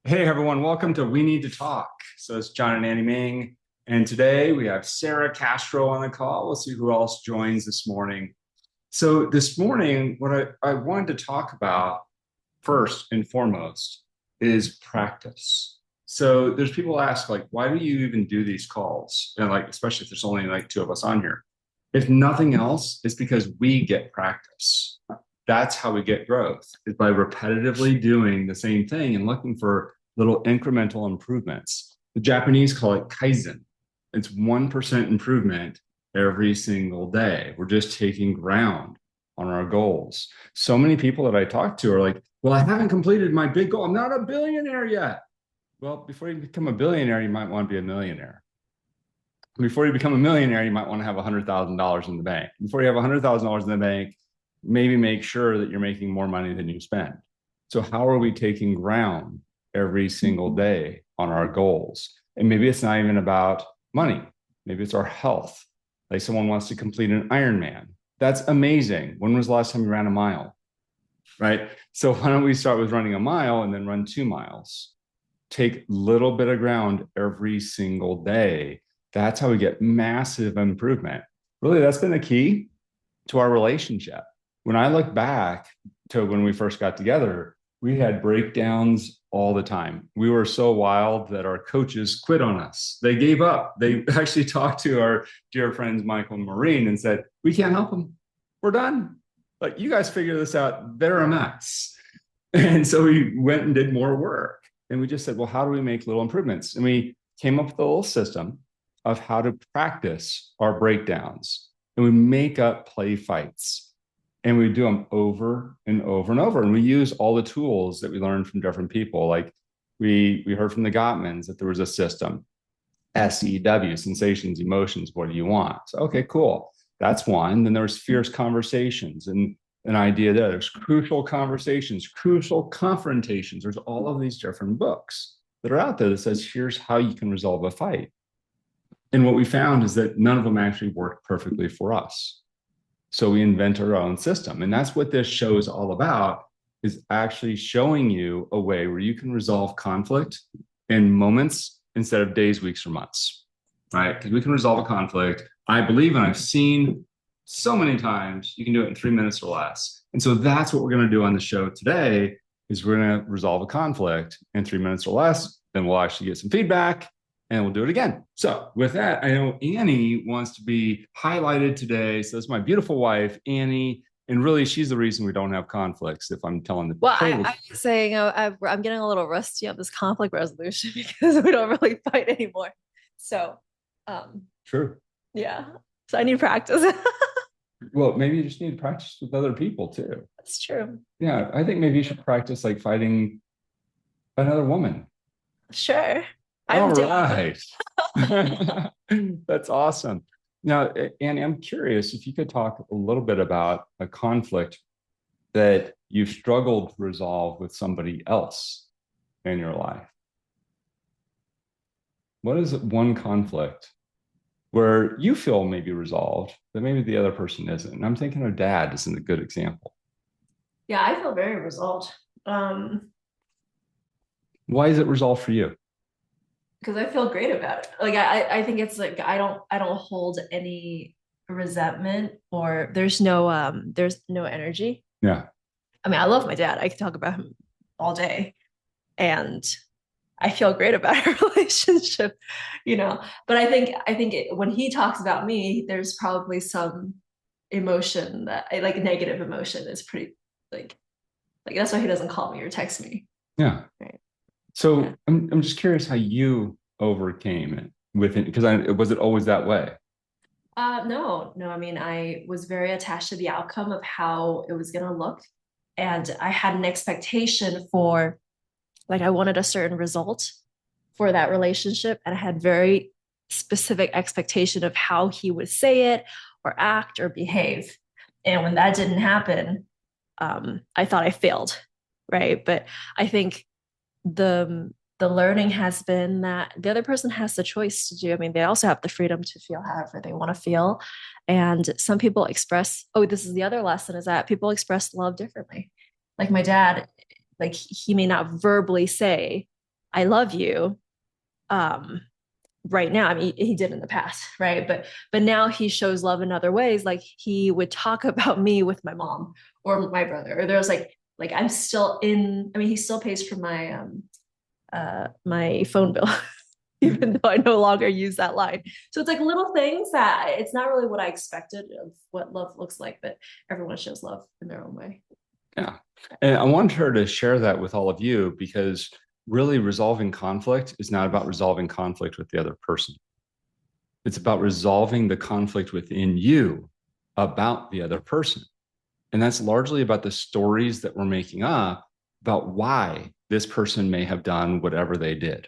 Hey everyone, welcome to We Need to Talk. So it's John and Annie Ming, and today we have Sara Castro on the call. We'll see who else joins this morning. So this morning, what I wanted to talk about first and foremost is practice. So there's people ask like, why do you even do these calls? And like, especially if there's only like two of us on here. If nothing else, it's because we get practice. That's how we get growth, is by repetitively doing the same thing and looking for little incremental improvements. The Japanese call it kaizen. It's 1% improvement every single day. We're just taking ground on our goals. So many people that I talk to are like, well, I haven't completed my big goal. I'm not a billionaire yet. Well, before you become a billionaire, you might want to be a millionaire. Before you become a millionaire, you might want to have $100,000 in the bank. Before you have $100,000 in the bank, maybe make sure that you're making more money than you spend. So how are we taking ground every single day on our goals? And maybe it's not even about money. Maybe it's our health. Like someone wants to complete an Ironman. That's amazing. When was the last time you ran a mile? Right? So why don't we start with running a mile and then run 2 miles? Take a little bit of ground every single day. That's how we get massive improvement. Really, that's been the key to our relationship. When I look back to when we first got together, we had breakdowns all the time. We were so wild that our coaches quit on us. They gave up. They actually talked to our dear friends, Michael and Maureen, and said, we can't help them. We're done. Like, you guys figure this out. They're a mess. And so we went and did more work. And we just said, well, how do we make little improvements? And we came up with a little system of how to practice our breakdowns. And we make up play fights. And we do them over and over and over. And we use all the tools that we learned from different people. Like we heard from the Gottmans that there was a system, SEW, sensations, emotions, what do you want? So, okay, cool. That's one. Then there's fierce conversations and an idea that there's crucial conversations, crucial confrontations. There's all of these different books that are out there that says, here's how you can resolve a fight. And what we found is that none of them actually work perfectly for us. So we invent our own system. And that's what this show is all about, is actually showing you a way where you can resolve conflict in moments instead of days, weeks, or months, right? Because we can resolve a conflict. I believe, and I've seen so many times, you can do it in 3 minutes or less. And so that's what we're going to do on the show today, is we're going to resolve a conflict in 3 minutes or less. Then we'll actually get some feedback and we'll do it again. So with that, I know Annie wants to be highlighted today. So that's my beautiful wife, Annie. And really, she's the reason we don't have conflicts, if I'm telling the Well, total. I'm saying I'm getting a little rusty on this conflict resolution because we don't really fight anymore. So, True. yeah. So I need practice. Well, maybe you just need to practice with other people too. That's true. Yeah, I think maybe you should practice like fighting another woman. Sure. All I'm down. right. That's awesome. Now, Annie, I'm curious if you could talk a little bit about a conflict that you've struggled to resolve with somebody else in your life. What is one conflict where you feel maybe resolved, but maybe the other person isn't? And I'm thinking of dad isn't a good example. Yeah, I feel very resolved. Why is it resolved for you? Because I feel great about it. Like I think it's like I don't hold any resentment or there's no energy. Yeah. I mean, I love my dad. I can talk about him all day. And I feel great about our relationship. But when he talks about me, there's probably some emotion that like negative emotion is pretty like that's why he doesn't call me or text me. Yeah. Right. So Yeah. I'm just curious how you overcame it with it, because was it always that way? No, no. I mean, I was very attached to the outcome of how it was gonna look. And I had an expectation for like I wanted a certain result for that relationship. And I had very specific expectation of how he would say it or act or behave. And when that didn't happen, I thought I failed. Right. But I think the learning has been that the other person has the choice to do. I mean, they also have the freedom to feel however they want to feel. And some people express, oh, this is the other lesson is that people express love differently. Like my dad, like he may not verbally say, I love you. Um, right now, I mean, he did in the past, right? But now he shows love in other ways. Like he would talk about me with my mom or my brother. Or there was like I'm still in. I mean, he still pays for my phone bill, even though I no longer use that line. So it's like little things that it's not really what I expected of what love looks like, but everyone shows love in their own way. Yeah. And I wanted her to share that with all of you because really resolving conflict is not about resolving conflict with the other person. It's about resolving the conflict within you about the other person. And that's largely about the stories that we're making up about why this person may have done whatever they did.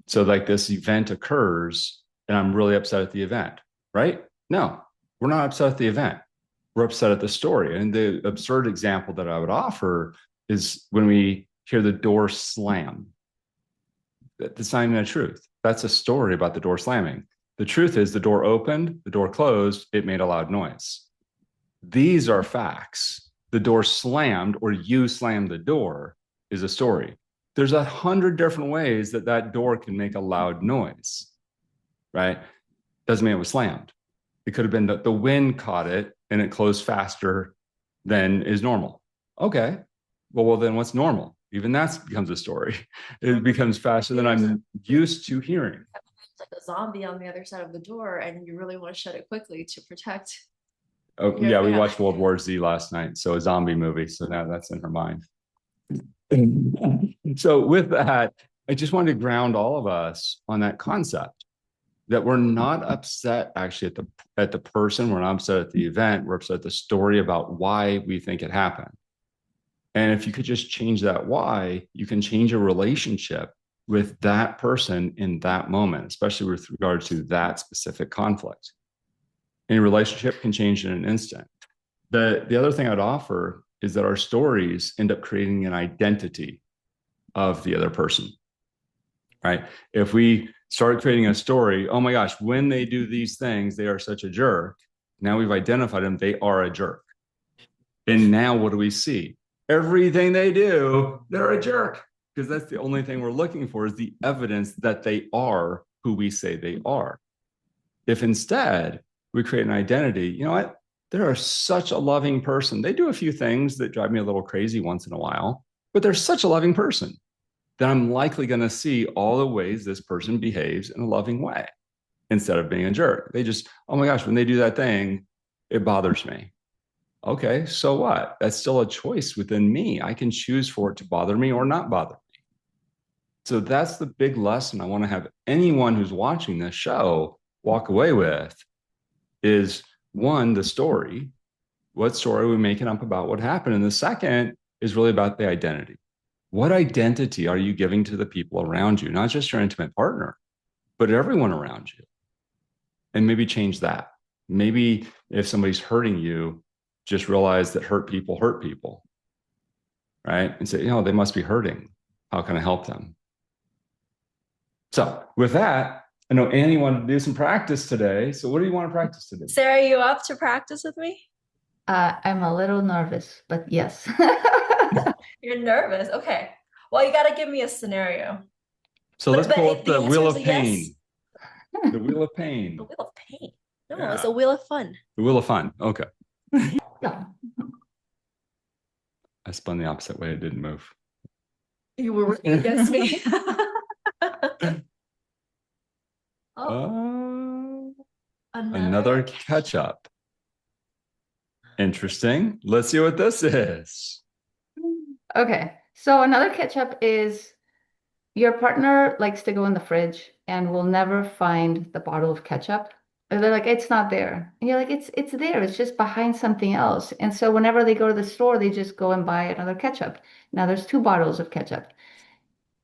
So, like this event occurs, and I'm really upset at the event, right? No, we're not upset at the event. We're upset at the story. And the absurd example that I would offer is when we hear the door slam. That's not even the truth. That's a story about the door slamming. The truth is the door opened, the door closed, it made a loud noise. These are facts. The door slammed or you slammed the door is a story. There's 100 different ways that that door can make a loud noise, right? Doesn't mean it was slammed. It could have been that the wind caught it and it closed faster than is normal. Okay. Well, then what's normal? Even that becomes a story. It becomes faster than I'm used to hearing. Like a zombie on the other side of the door, and you really want to shut it quickly to protect. Oh, yeah, we watched World War Z last night. So a zombie movie. So now that's in her mind. So with that, I just wanted to ground all of us on that concept that we're not upset actually at the person, we're not upset at the event, we're upset at the story about why we think it happened. And if you could just change that why, you can change a relationship with that person in that moment, especially with regard to that specific conflict. Any relationship can change in an instant. The other thing I'd offer is that our stories end up creating an identity of the other person, right? If we start creating a story, oh my gosh, when they do these things, they are such a jerk. Now we've identified them, they are a jerk. And now what do we see? Everything they do, they're a jerk. Because that's the only thing we're looking for is the evidence that they are who we say they are. If instead we create an identity, you know what? They're such a loving person. They do a few things that drive me a little crazy once in a while, but they're such a loving person that I'm likely going to see all the ways this person behaves in a loving way instead of being a jerk. They just, oh my gosh, when they do that thing, it bothers me. Okay, so what? That's still a choice within me. I can choose for it to bother me or not bother me. So that's the big lesson I want to have anyone who's watching this show walk away with is one, the story. What story are we making up about what happened? And the second is really about the identity. What identity are you giving to the people around you, not just your intimate partner, but everyone around you? And maybe change that. Maybe if somebody's hurting you, just realize that hurt people, right? And say, you know, they must be hurting. How can I help them? So with that, I know Annie wanted to do some practice today. So what do you want to practice today? Sarah, you up to practice with me? I'm a little nervous, but yes. You're nervous. Okay. Well, you got to give me a scenario. So let's pull up the wheel of pain. Yes. The wheel of pain. The wheel of pain. No, Yeah. it's a wheel of fun. The wheel of fun. Okay. Yeah. I spun the opposite way. It didn't move. You were working against me. Oh, Another ketchup. Interesting. Let's see what this is. Okay. So another ketchup is your partner likes to go in the fridge and will never find the bottle of ketchup. Or they're like, it's not there. And you're like, it's there. It's just behind something else. And so whenever they go to the store, they just go and buy another ketchup. Now there's two bottles of ketchup.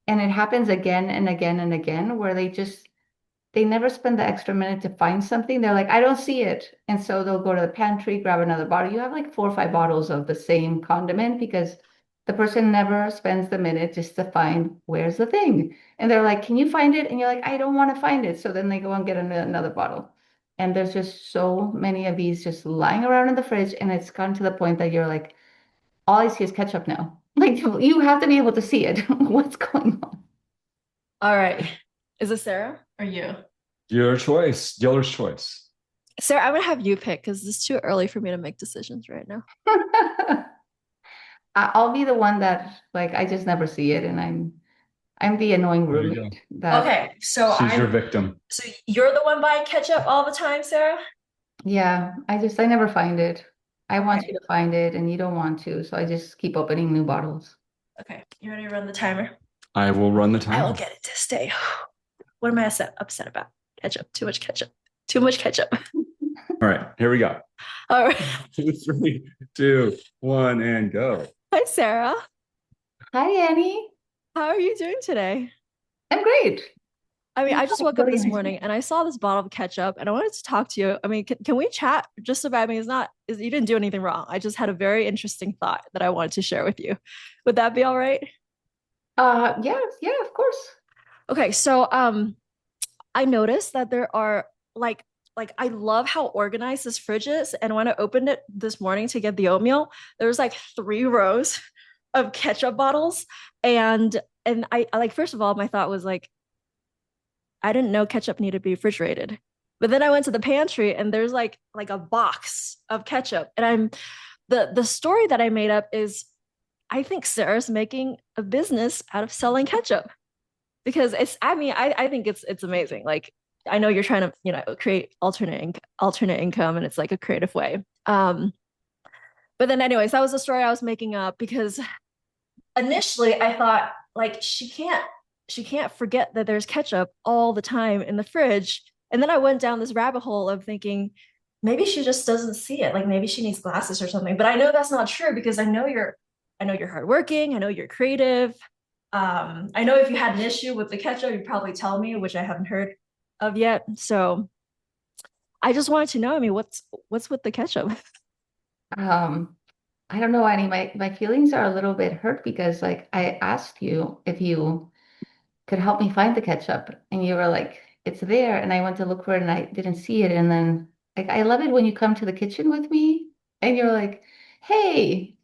And it happens again and again and again where they never spend the extra minute to find something. They're like, I don't see it. And so they'll go to the pantry, grab another bottle. You have like 4 or 5 bottles of the same condiment because the person never spends the minute just to find where's the thing. And they're like, can you find it? And you're like, I don't want to find it. So then they go and get another bottle. And there's just so many of these just lying around in the fridge. And it's gotten to the point that you're like, all I see is ketchup now. Like you have to be able to see it. What's going on? All right. Is it Sarah or you? Your choice, dealer's choice. Sarah, I'm gonna have you pick because it's too early for me to make decisions right now. I'll be the one that like I just never see it, and I'm the annoying There you go. roommate that Okay, so She's your I'm victim. so you're the one buying ketchup all the time, Sarah? yeah, I never find it. I want you Okay. to find it and you don't want to, so I just keep opening new bottles. Okay. You ready to run the timer? I will run the I will timer. get it to stay. What am I upset about? Ketchup. Too much ketchup. Too much ketchup. All right, here we go. All right. 3, 2, 1, and go. Hi, Sarah. Hi, Annie. How are you doing today? I'm great. I mean, You I just have a woke up really this nice morning name. and I saw this bottle of ketchup and I wanted to talk to you. I mean, can we chat just about, I mean, you didn't do anything wrong. I just had a very interesting thought that I wanted to share with you. Would that be all right? Yeah, yeah, of course. Okay, so I noticed that there are like I love how organized this fridge is. And when I opened it this morning to get the oatmeal, there was like 3 rows of ketchup bottles. And I like first of all, my thought was like, I didn't know ketchup needed to be refrigerated. But then I went to the pantry and there's like a box of ketchup. And the story that I made up is I think Sarah's making a business out of selling ketchup because I think it's amazing. Like I know you're trying to, create alternate income and it's like a creative way. But then anyways, that was the story I was making up because initially I thought like she can't forget that there's ketchup all the time in the fridge. And then I went down this rabbit hole of thinking maybe she just doesn't see it. Like maybe she needs glasses or something. But I know that's not true because I know you're hardworking. I know you're creative. I know if you had an issue with the ketchup, you'd probably tell me, which I haven't heard of yet. So I just wanted to know. I mean, what's with the ketchup? Um, I don't know, Annie. My feelings are a little bit hurt because like I asked you if you could help me find the ketchup, and you were like, "It's there," and I went to look for it and I didn't see it, and then like I love it when you come to the kitchen with me and you're like, "Hey,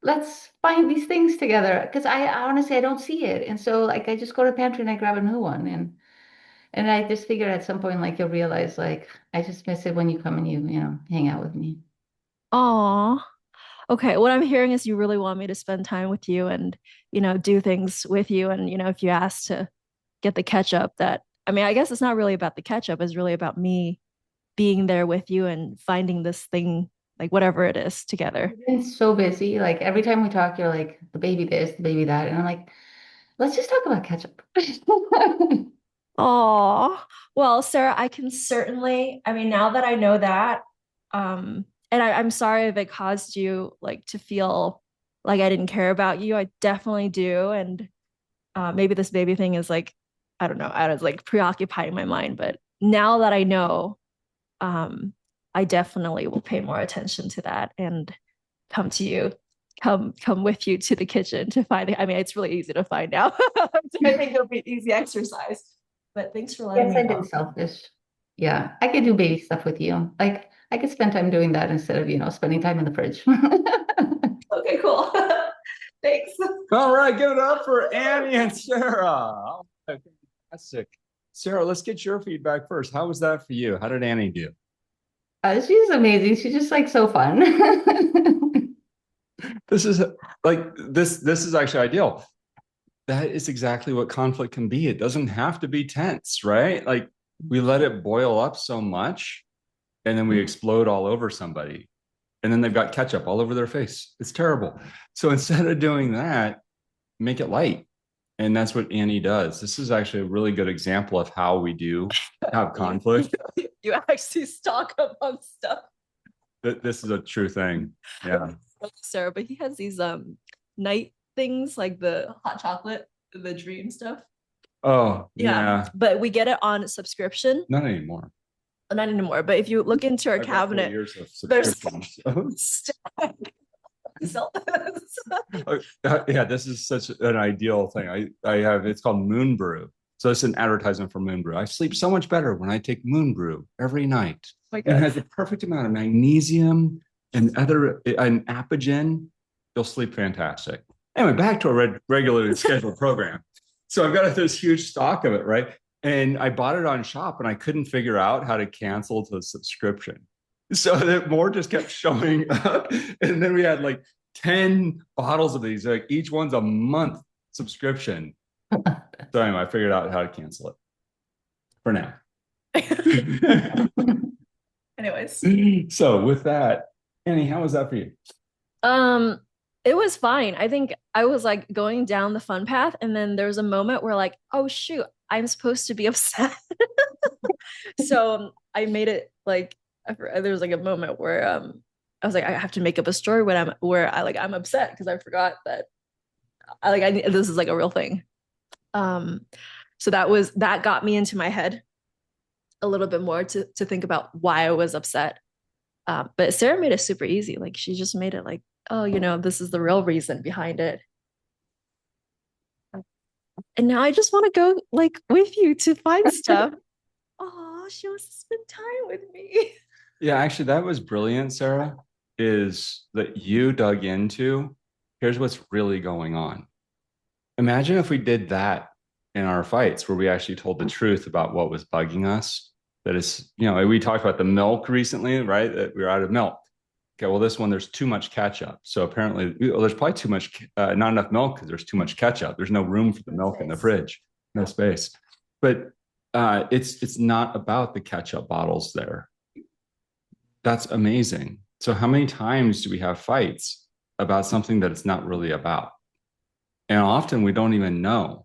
let's find these things together," because I honestly I don't see it, and so like I just go to the pantry and I grab a new one, and I just figured at some point like you'll realize like I just miss it when you come and you hang out with me. Aw. Okay. What I'm hearing is you really want me to spend time with you and, do things with you. And, if you ask to get the ketchup, that, I mean, I guess it's not really about the ketchup, it's really about me being there with you and finding this thing, like whatever it is, together. I've been so busy. Like every time we talk, you're like the baby this, the baby that. And I'm like, let's just talk about ketchup. Oh, well, Sarah, I can certainly, I mean, now that I know that, and I'm sorry if it caused you like to feel like I didn't care about you. I definitely do. And maybe this baby thing is like, I don't know, I was like preoccupying my mind, but now that I know, um, I definitely will pay more attention to that and come to you, come with you to the kitchen to find it. I mean, it's really easy to find out. So I think it'll be an easy exercise. But thanks for letting Yes, me I've been know. selfish. Yeah, I could do baby stuff with you. Like I could spend time doing that instead of spending time in the fridge. Okay, cool. Thanks. All right, give it up for Annie and Sarah. All right, fantastic. Sarah, let's get your feedback first. How was that for you? How did Annie do? She's amazing. She's just like so fun. This is this is actually ideal. That is exactly what conflict can be. It doesn't have to be tense, right? Like we let it boil up so much and then we explode all over somebody. And then they've got ketchup all over their face. It's terrible. So instead of doing that, make it light. And that's what Annie does. This is actually a really good example of how we do have conflict. You actually stock up on stuff. This is a true thing. Yeah. Sarah, but he has these night things like the hot chocolate, the dream stuff. Oh, Yeah. yeah. But we get it on subscription. Not anymore. Not anymore. But if you look into our I've got 4 cabinet, years of there's subscriptions. sell this. Yeah, this is such an ideal thing. I have it's called Moon Brew. So it's an advertisement for Moon Brew. I sleep so much better when I take Moon Brew every night. My It has God. the perfect amount of magnesium and other an apigen. You'll sleep fantastic. Anyway, back to a regularly scheduled program. So I've got this huge stock of it, right? And I bought it on shop and I couldn't figure out how to cancel the subscription. So that more just kept showing up. And then we had like 10 bottles of these, like each one's a month subscription. So anyway, I figured out how to cancel it for now. Anyways. So with that, Annie, how was that for you? Um, it was fine. I think I was like going down the fun path, and then there was a moment where like, oh shoot, I'm supposed to be upset. So I made it like there was like a moment where I was like, I have to make up a story when I'm upset because I forgot that this is like a real thing. Um, so that got me into my head a little bit more to think about why I was upset. But Sara made it super easy. Like she just made it like, oh, this is the real reason behind it. And now I just want to go like with you to find stuff. Oh, she wants to spend time with me. Yeah, actually, that was brilliant, Sara, is that you dug into here's what's really going on. Imagine if we did that in our fights where we actually told the truth about what was bugging us. That is, we talked about the milk recently, right? That we were out of milk. Okay, well, this one, there's too much ketchup. So apparently, there's probably too much, not enough milk because there's too much ketchup. There's no room for the milk in the fridge, no space. But it's not about the ketchup bottles there. That's amazing. So how many times do we have fights about something that it's not really about? And often we don't even know.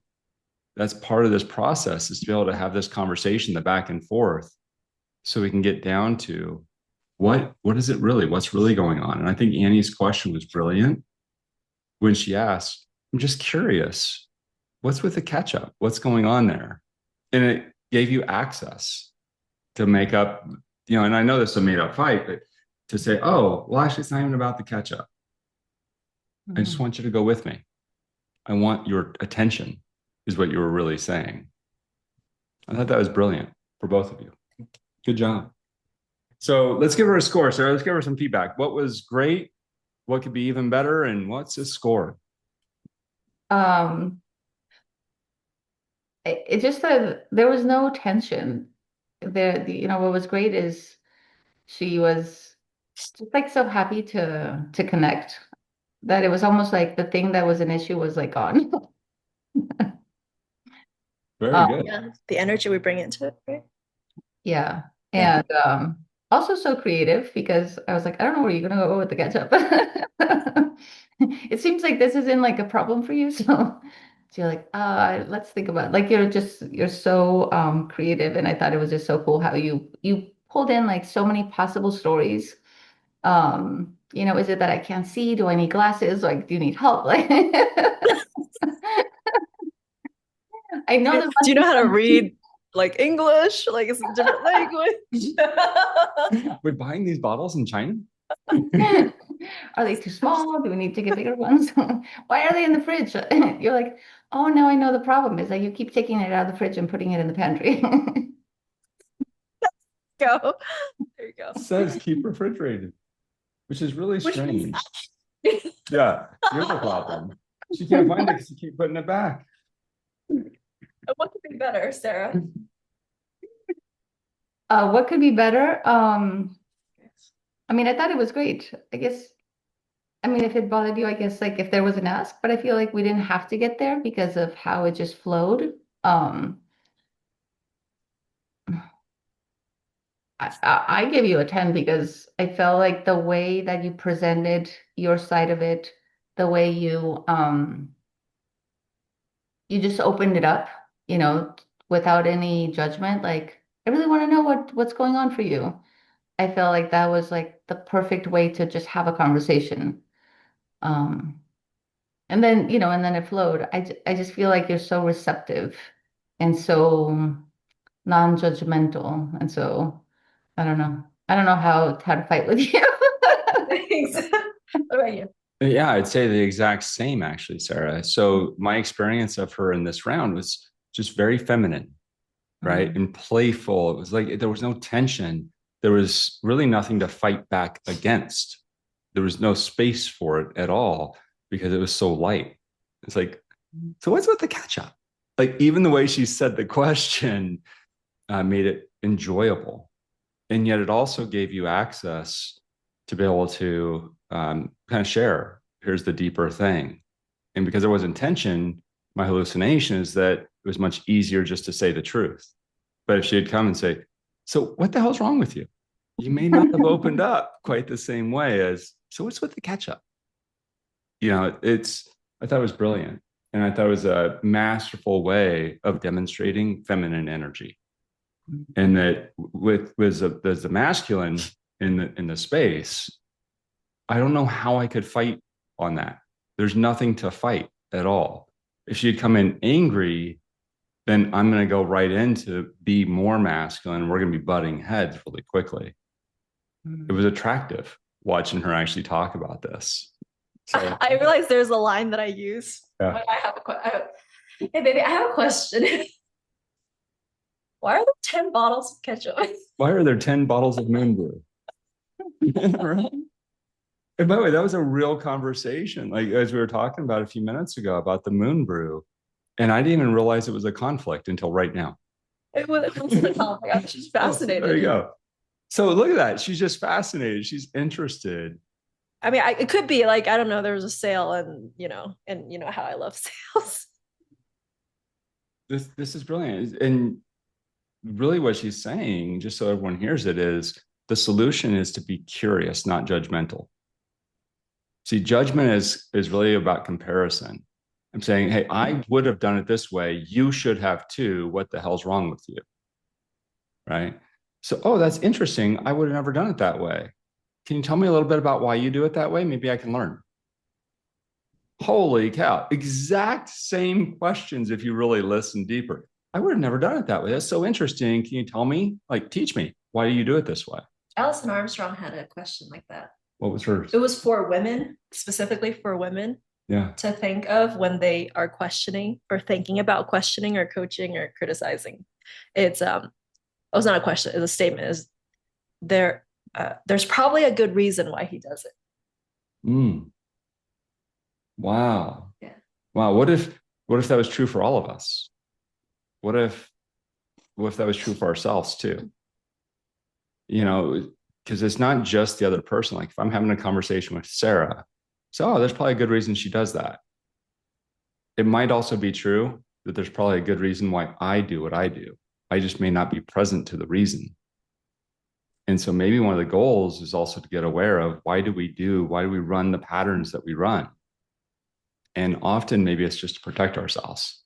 That's part of this process, is to be able to have this conversation, the back and forth, so we can get down to what is it really? What's really going on? And I think Annie's question was brilliant when she asked, I'm just curious, what's with the ketchup? What's going on there? And it gave you access to make up, and I know this is a made up fight, but to say, oh, well, actually, it's not even about the ketchup. I just want you to go with me. I want your attention, is what you were really saying. I thought that was brilliant for both of you. Good job. So let's give her a score, Sara. Let's give her some feedback. What was great? What could be even better? And what's a score? It just that there was no tension. What was great is she was just like so happy to connect that it was almost like the thing that was an issue was like gone. Very good. Yeah, the energy we bring into it, right? Yeah. And also so creative because I was like, I don't know where you're gonna go with the ketchup. It seems like this isn't like a problem for you. So you're like, let's think about it. Like you're so creative. And I thought it was just so cool how you pulled in like so many possible stories. Is it that I can't see? Do I need glasses? Like, do you need help? Like I know there Do you must know be how to some read like English? Like it's a different language. We're buying these bottles in China? Are they too small? Do we need to get bigger ones? Why are they in the fridge? You're like, oh, now I know the problem is that you keep taking it out of the fridge and putting it in the pantry. Go. There you go. It says keep refrigerated, which is really Which means strange. Yeah, you're the problem. She can't find it because you keep putting it back. What could be better, Sara? What could be better? I mean, I thought it was great. I guess, I mean, if it bothered you, I guess like if there was an ask, but I feel like we didn't have to get there because of how it just flowed. I give you a 10 because I felt like the way that you presented your side of it, the way you just opened it up, without any judgment. Like, I really want to know what's going on for you. I felt like that was like the perfect way to just have a conversation. Um, and then it flowed. I just feel like you're so receptive and so non-judgmental. And so I don't know. I don't know how to fight with you. Thanks. What about you? Yeah, I'd say the exact same, actually, Sara. So my experience of her in this round was just very feminine, right? And playful. It was like there was no tension. There was really nothing to fight back against. There was no space for it at all because it was so light. It's like, so what's with the ketchup? like even the way she said the question made it enjoyable. And yet it also gave you access to be able to kind of share, here's the deeper thing. And because there was intention, my hallucination is that it was much easier just to say the truth. But if she had come and say, so what the hell's wrong with you? You may not have opened up quite the same way as, so what's with the ketchup? I thought it was brilliant. And I thought it was a masterful way of demonstrating feminine energy. And that there's the masculine in the space, I don't know how I could fight on that. There's nothing to fight at all. If she had come in angry, then I'm going to go right into be more masculine. We're going to be butting heads really quickly. It was attractive watching her actually talk about this. So, I realized there's a line that I use when I have hey baby, I have a question. Why are there 10 bottles of ketchup? Why are there 10 bottles of moon brew? Right? And by the way, that was a real conversation, like as we were talking about a few minutes ago about the moon brew. And I didn't even realize it was a conflict until right now. It was a conflict. Oh my gosh, she's fascinated. Oh, there you go. So look at that. She's just fascinated. She's interested. I mean, it could be like, I don't know, there was a sale and you know how I love sales. This is brilliant. And really what she's saying, just so everyone hears it, is the solution is to be curious, not judgmental. See, judgment is really about comparison. I'm saying, hey, I would have done it this way. You should have too. What the hell's wrong with you? Right? So, oh, that's interesting. I would have never done it that way. Can you tell me a little bit about why you do it that way? Maybe I can learn. Holy cow. Exact same questions if you really listen deeper. I would have never done it that way. That's so interesting. Can you tell me, like, teach me, why do you do it this way? Alison Armstrong had a question like that. What was hers? It was for women, specifically for women. Yeah. To think of when they are questioning or thinking about questioning or coaching or criticizing. It's was not a question, it's a statement. Is there's probably a good reason why he does it. Wow. Yeah. Wow. What if that was true for all of us? What if that was true for ourselves too? Because it's not just the other person. Like if I'm having a conversation with Sara, so there's probably a good reason she does that. It might also be true that there's probably a good reason why I do what I do. I just may not be present to the reason. And so maybe one of the goals is also to get aware of why do we run the patterns that we run? And often maybe it's just to protect ourselves.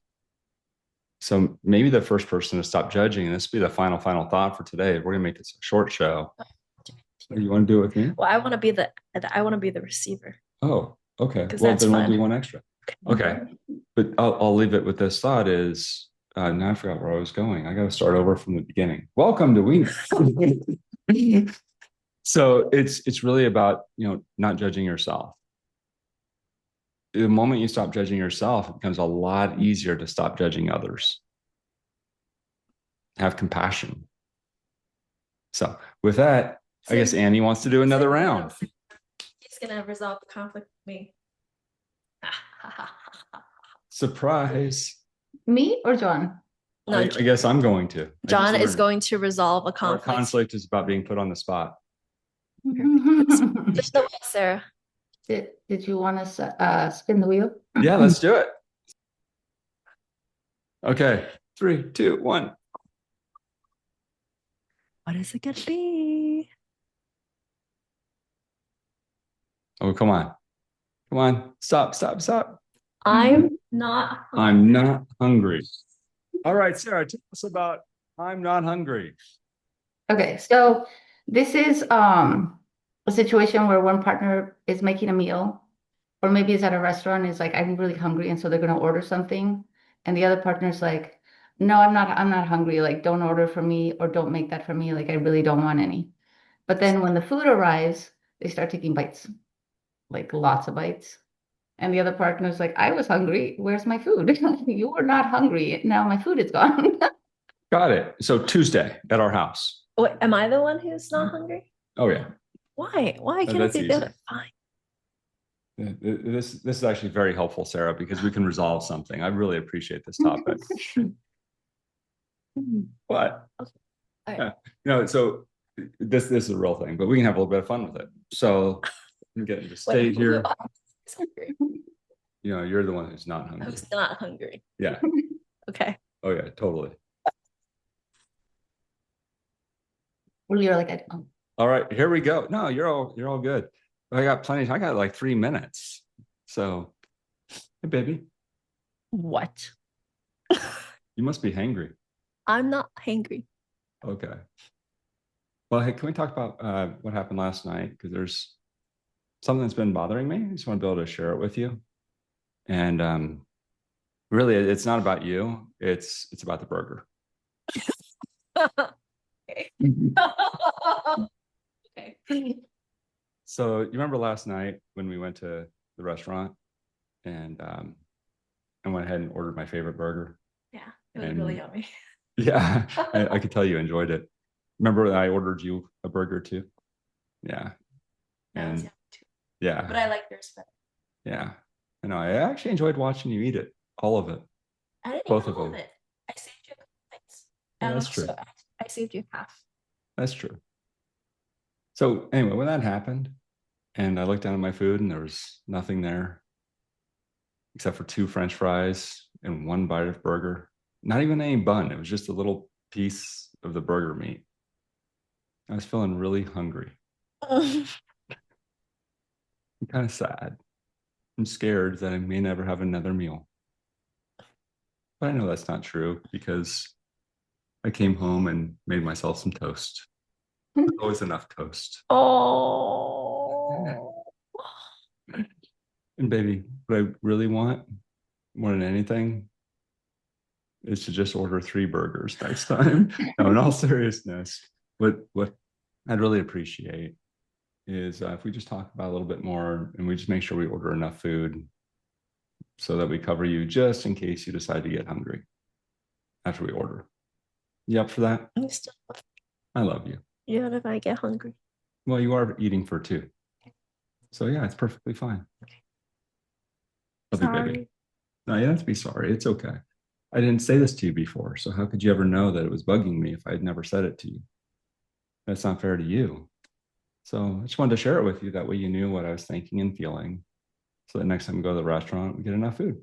So maybe the first person to stop judging, and this will be the final thought for today. We're gonna make this a short show. You want to do it with me? Well, I want to be the receiver. Oh, okay. Well, then we'll do one extra. Okay. But I'll leave it with this thought is, now I forgot where I was going. I got to start over from the beginning. Welcome to We. So it's really about, not judging yourself. The moment you stop judging yourself, it becomes a lot easier to stop judging others. Have compassion. So with that, I guess Annie wants to do another round. He's going to resolve the conflict with me. Surprise. Me or John? No, I guess I'm going to. John is going to resolve a conflict. Our conflict is about being put on the spot. There's no way, Sara. Did you want to spin the wheel? Yeah, let's do it. Okay, 3, 2, 1. What is it going to be? Oh, come on. Come on. Stop. I'm not hungry. I'm not hungry. All right, Sara, tell us about I'm not hungry. Okay, so this is a situation where one partner is making a meal, or maybe it's at a restaurant, it's like, I'm really hungry, and so they're gonna order something, and the other partner's like, no, I'm not hungry, like don't order for me or don't make that for me, like I really don't want any. But then when the food arrives, they start taking bites, like lots of bites. And the other partner's like, I was hungry. Where's my food? You were not hungry. Now my food is gone. Got it. So Tuesday at our house. Wait, am I the one who's not hungry? Oh, yeah. Why? Why can't it be the other? Fine. This is actually very helpful, Sarah, because we can resolve something. I really appreciate this topic. But Okay. All right. yeah, so this is a real thing, but we can have a little bit of fun with it. So I'm getting to state here. Who's hungry? You're the one who's not I hungry. was not hungry. Yeah. Okay. Oh yeah, totally. You're like, I don't. All right, here we go. No, you're all good. I got plenty. I got like 3 minutes. So, hey, baby, What? you must be hangry. I'm not hungry. Okay. Well, hey, can we talk about what happened last night? Because there's something that's been bothering me. I just want to be able to share it with you. And really, it's not about you. It's about the burger. Okay. Okay. So you remember last night when we went to the restaurant and I went ahead and ordered my favorite burger. Yeah, it was really yummy. Yeah, I could tell you enjoyed it. Remember I ordered you a burger too? Yeah. That was And yummy too. yeah. But I like yours better. Yeah. I know. I actually enjoyed watching you eat it. All of it. I didn't Both eat of all of them. it. I saved you a couple things. Yeah, And that's true. also, I saved you half. That's true. So anyway, when that happened, and I looked down at my food and there was nothing there except for 2 French fries and 1 bite of burger. Not even any bun. It was just a little piece of the burger meat. I was feeling really hungry. I'm kind of sad. I'm scared that I may never have another meal. But I know that's not true because I came home and made myself some toast. There's always enough toast. Oh. And baby, what I really want more than anything is to just order 3 burgers next time. No, in all seriousness, what I'd really appreciate is if we just talk about a little bit more and we just make sure we order enough food so that we cover you just in case you decide to get hungry after we order. You up for that? I still love I love you. you. Even if I get hungry. Well, you are eating for 2. So yeah, it's perfectly fine. Love you, baby. Sorry. No, you don't have to be sorry. It's okay. I didn't say this to you before, so how could you ever know that it was bugging me if I had never said it to you? That's not fair to you. So I just wanted to share it with you. That way you knew what I was thinking and feeling. So that next time we go to the restaurant, we get enough food.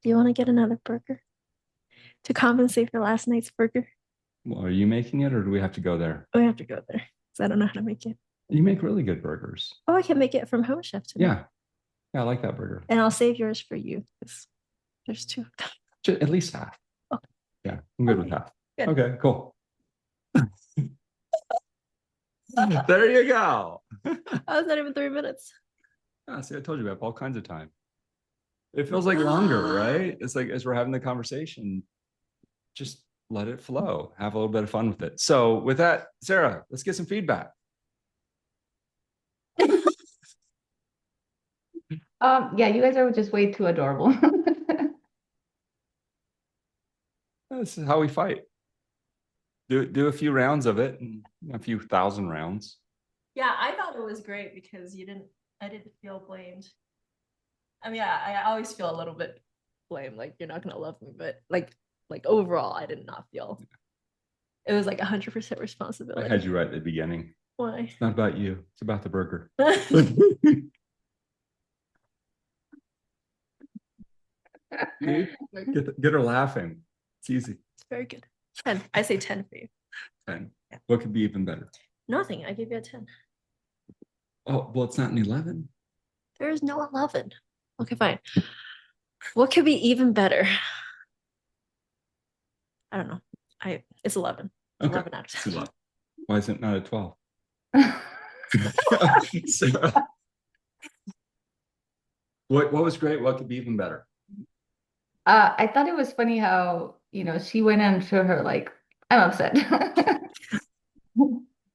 Do you want to get another burger to compensate for last night's burger? Well, are you making it or do we have to go there? We have to go there because I don't know how to make it. You make really good burgers. Oh, I can make it from Home Chef today. Yeah. Yeah, I like that burger. And I'll save yours for you because there's 2 of them. Just at least half. Okay. Yeah, I'm good with half. Good. Okay, cool. There you go. Oh, it's not even 3 minutes. See, I told you we have all kinds of time. It feels like longer, right? It's like as we're having the conversation, just let it flow. Have a little bit of fun with it. So with that, Sarah, let's get some feedback. Yeah, you guys are just way too adorable. This is how we fight. Do a few rounds of it, and a few thousand rounds. Yeah, I thought it was great because I didn't feel blamed. I mean, I always feel a little bit blamed, like you're not gonna love me, but like overall, I did not feel. It was like 100% responsibility. I had you right at the beginning. Why? It's not about you. It's about the burger. Get her laughing. It's easy. It's very good. 10. I say 10 for you. 10. Yeah. What could be even better? Nothing. I gave you a 10. Oh, well, it's not an 11. There is no 11. Okay, fine. What could be even better? I don't know. It's 11. Okay. 11 out of 10. 11. Why is it not a 12? What was great? What could be even better? I thought it was funny how, she went into her like, I'm upset.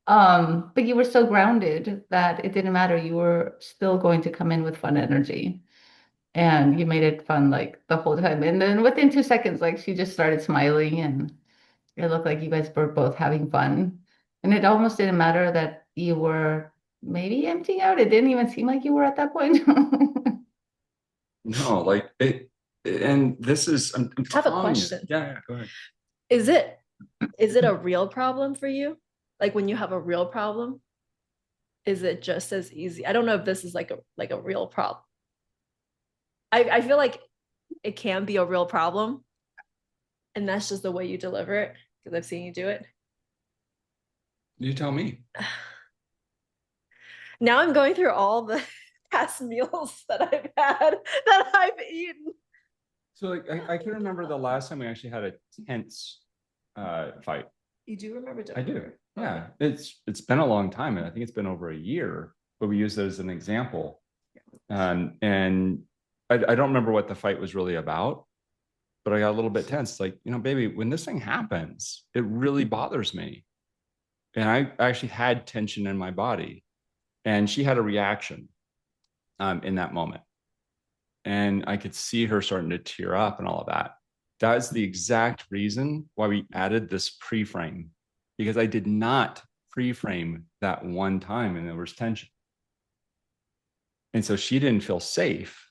But you were so grounded that it didn't matter. You were still going to come in with fun energy. And you made it fun like the whole time. And then within 2 seconds, like she just started smiling and it looked like you guys were both having fun. And it almost didn't matter that you were maybe emptying out. It didn't even seem like you were at that point. No, like it, and this is, I'm I have a telling you. question. Yeah, go ahead. Is it a real problem for you? Like when you have a real problem, is it just as easy? I don't know if this is like a real problem. I feel like it can be a real problem, and that's just the way you deliver it because I've seen you do it. You tell me. Now I'm going through all the past meals that I've had that I've eaten. So like I can remember the last time we actually had a tense fight. You do remember I do. Dover? Yeah. It's been a long time, and I think it's been over a year, but we use it as an example. And I don't remember what the fight was really about, but I got a little bit tense. Like, baby, when this thing happens, it really bothers me. And I actually had tension in my body. And she had a reaction in that moment. And I could see her starting to tear up and all of that. That's the exact reason why we added this pre-frame, because I did not pre-frame that one time and there was tension. And so she didn't feel safe.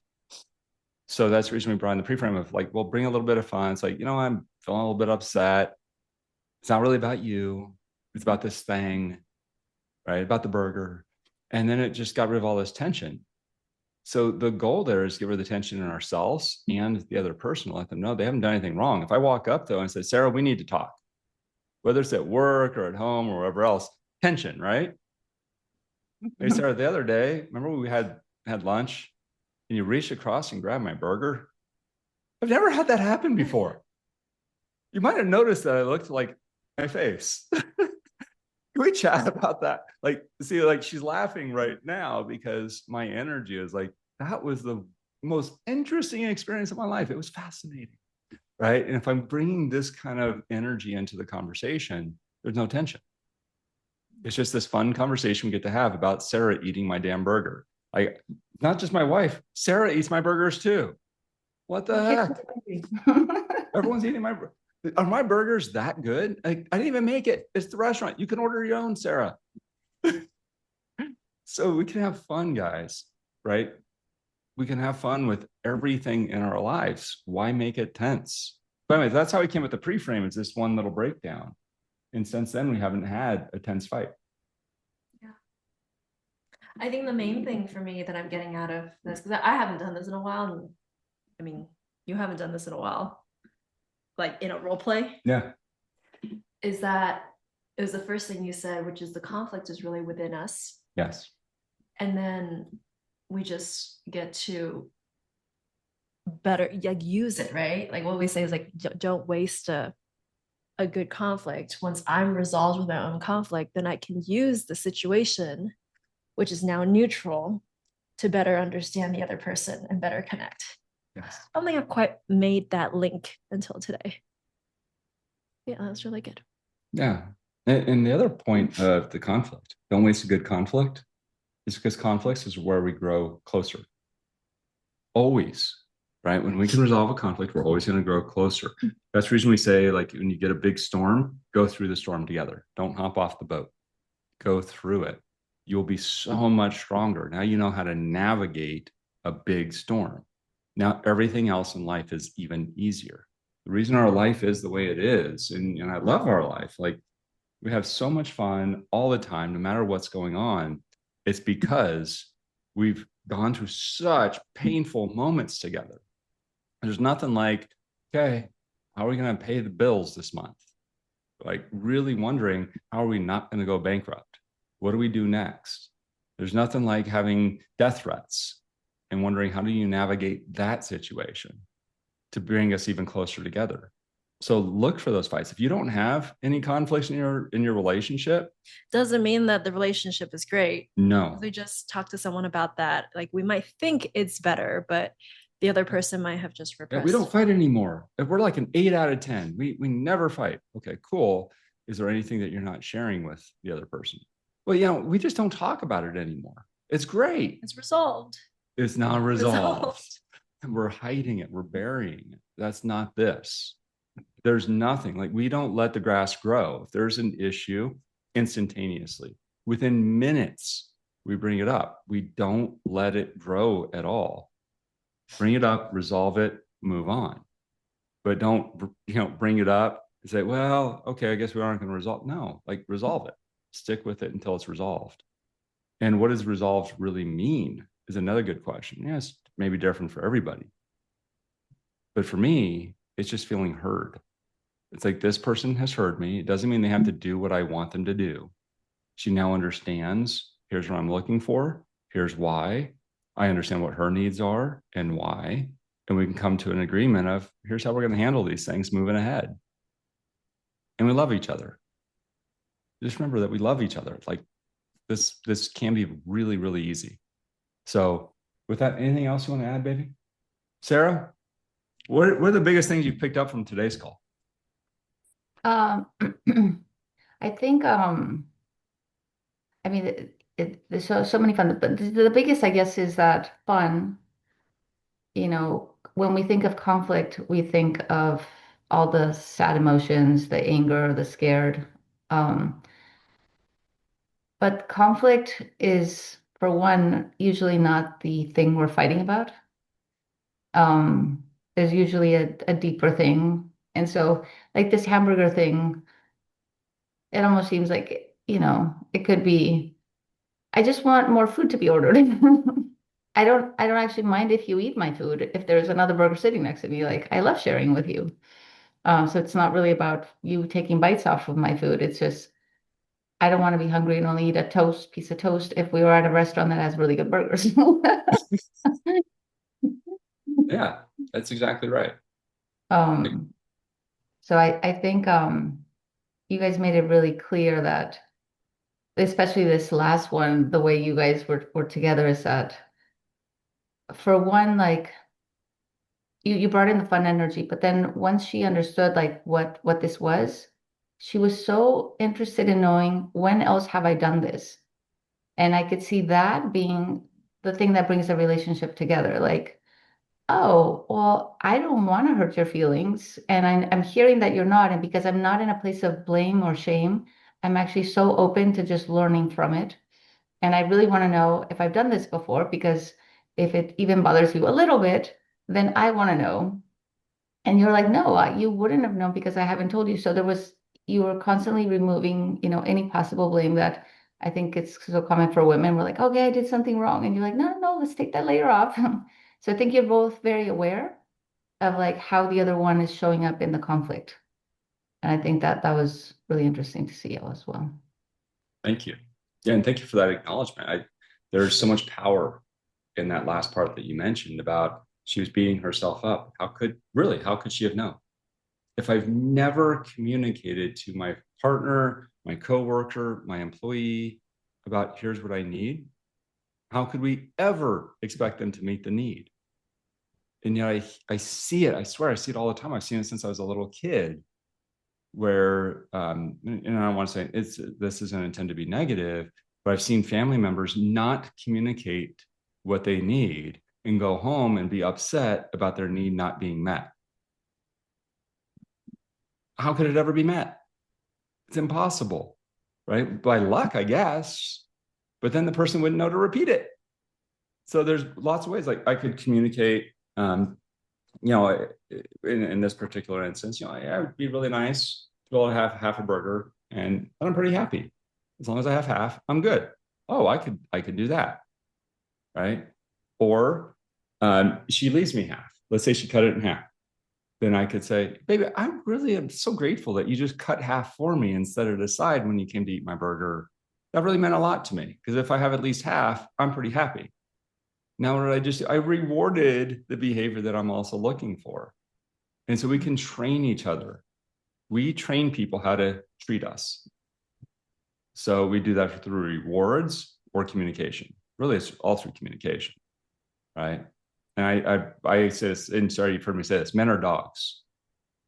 So that's the reason we brought in the pre-frame of like, well, bring a little bit of fun. It's like, I'm feeling a little bit upset. It's not really about you. It's about this thing, right? About the burger. And then it just got rid of all this tension. So the goal there is give her the tension in ourselves and the other person, let them know they haven't done anything wrong. If I walk up though and say, Sara, we need to talk, whether it's at work or at home or wherever else, tension, right? Hey, Sara, the other day, remember we had lunch and you reached across and grabbed my burger? I've never had that happen before. You might have noticed that I looked like my face. Can we chat about that? Like, see, like she's laughing right now because my energy is like, that was the most interesting experience of my life. It was fascinating, right? And if I'm bringing this kind of energy into the conversation, there's no tension. It's just this fun conversation we get to have about Sara eating my damn burger. Like, not just my wife, Sara eats my burgers too. What the heck? Everyone's eating my burger. Are my burgers that good? I didn't even make it. It's the restaurant. You can order your own, Sara. So we can have fun, guys, right? We can have fun with everything in our lives. Why make it tense? But anyway, that's how we came with the pre-frame. It's this one little breakdown. And since then, we haven't had a tense fight. Yeah. I think the main thing for me that I'm getting out of this, because I haven't done this in a while. And I mean, you haven't done this in a while, like in a role play. Yeah. Is that it was the first thing you said, which is the conflict is really within us. Yes. And then we just get to better like use it, right? Like what we say is like don't waste a good conflict. Once I'm resolved with my own conflict, then I can use the situation, which is now neutral, to better understand the other person and better connect. Yes. I don't think I've quite made that link until today. Yeah, that's really good. Yeah. And the other point of the conflict, don't waste a good conflict, is because conflicts is where we grow closer. Always, right? When we can resolve a conflict, we're always going to grow closer. That's the reason we say, like, when you get a big storm, go through the storm together. Don't hop off the boat. Go through it. You'll be so much stronger. Now you know how to navigate a big storm. Now everything else in life is even easier. The reason our life is the way it is, and I love our life, like we have so much fun all the time, no matter what's going on. It's because we've gone through such painful moments together. There's nothing like, okay, how are we going to pay the bills this month? Like really wondering, how are we not going to go bankrupt? What do we do next? There's nothing like having death threats and wondering, how do you navigate that situation to bring us even closer together? So look for those fights. If you don't have any conflicts in your relationship, doesn't mean that the relationship is great. No. We just talk to someone about that. Like we might think it's better, but the other person might have just repressed. We don't fight anymore. If we're like an 8 out of 10, we never fight. Okay, cool. Is there anything that you're not sharing with the other person? Well, we just don't talk about it anymore. It's great. It's resolved. It's not resolved. And we're hiding it. We're burying it. That's not this. There's nothing like we don't let the grass grow. If there's an issue, instantaneously, within minutes, we bring it up. We don't let it grow at all. Bring it up, resolve it, move on. But don't, bring it up and say, well, okay, I guess we aren't going to resolve. No, like resolve it. Stick with it until it's resolved. And what does resolved really mean is another good question. Yes, maybe different for everybody. But for me, it's just feeling heard. It's like this person has heard me. It doesn't mean they have to do what I want them to do. She now understands, here's what I'm looking for. Here's why. I understand what her needs are and why. And we can come to an agreement of here's how we're going to handle these things moving ahead. And we love each other. Just remember that we love each other. Like this can be really, really easy. So with that, anything else you want to add, baby? Sara, what are the biggest things you picked up from today's call? Um, I think I mean there's so many fun, but the biggest I guess is that fun, when we think of conflict, we think of all the sad emotions, the anger, the scared. Um, but conflict is, for one, usually not the thing we're fighting about. There's usually a deeper thing. And so, like this hamburger thing, it almost seems like, it could be, I just want more food to be ordered. I don't actually mind if you eat my food if there's another burger sitting next to me. Like I love sharing with you. So it's not really about you taking bites off of my food. It's just I don't want to be hungry and only eat a piece of toast if we were at a restaurant that has really good burgers. Yeah, that's exactly right. Um, so I think you guys made it really clear that, especially this last one, the way you guys were together is that, for one, like you brought in the fun energy, but then once she understood like what this was, she was so interested in knowing when else have I done this? And I could see that being the thing that brings a relationship together. Like, oh, well, I don't want to hurt your feelings. And I'm hearing that you're not. And because I'm not in a place of blame or shame, I'm actually so open to just learning from it. And I really want to know if I've done this before, because if it even bothers you a little bit, then I want to know. And you're like, no, you wouldn't have known because I haven't told you. So you were constantly removing, any possible blame that I think it's so common for women. We're like, okay, I did something wrong. And you're like, no, no, let's take that layer off. So I think you're both very aware of like how the other one is showing up in the conflict. And I think that was really interesting to see as well. Thank you. Yeah, and thank you for that acknowledgement. There's so much power in that last part that you mentioned about she was beating herself up. How could she have known? If I've never communicated to my partner, my coworker, my employee about here's what I need, how could we ever expect them to meet the need? And yet I see it. I swear I see it all the time. I've seen it since I was a little kid where, and I don't want to say this isn't intended to be negative, but I've seen family members not communicate what they need and go home and be upset about their need not being met. How could it ever be met? It's impossible, right? By luck, I guess, but then the person wouldn't know to repeat it. So there's lots of ways. Like I could communicate, in this particular instance, it would be really nice to be able to have half a burger, and I'm pretty happy. As long as I have half, I'm good. Oh, I could do that, right? Or she leaves me half. Let's say she cut it in half. Then I could say, baby, I'm so grateful that you just cut half for me instead of the side when you came to eat my burger. That really meant a lot to me because if I have at least half, I'm pretty happy. Now, what did I just do? I rewarded the behavior that I'm also looking for. And so we can train each other. We train people how to treat us. So we do that through rewards or communication. Really, it's all through communication, right? And I say this, and sorry, you've heard me say this, men are dogs.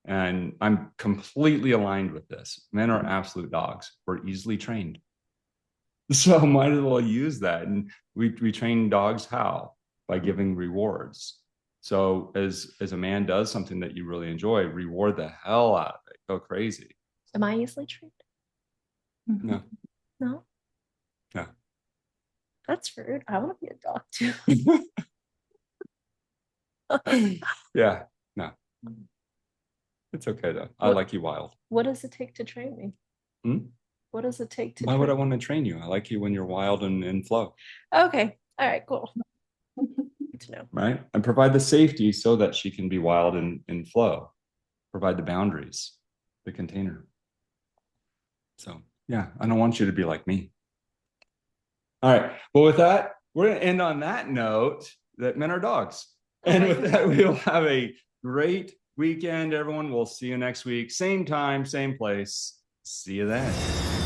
And I'm completely aligned with this. Men are absolute dogs. We're easily trained. So might as well use that. And we train dogs how? By giving rewards. So as a man does something that you really enjoy, reward the hell out of it. Go crazy. Am I easily trained? No, No. no. That's rude. I want to be a dog too. Yeah, no. It's okay though. I What- like you wild. What does it take to train me? Hmm? What does it take to Why would I train? want to train you? I like you when you're wild and in flow, Okay. All right, cool. Good to know. right? And provide the safety so that she can be wild and in flow. Provide the boundaries, the container. So yeah, I don't want you to be like me. All right. Well, with that, we're going to end on that note that men are dogs. And with that, we'll have a great weekend, everyone. We'll see you next week. Same time, same place. See you then.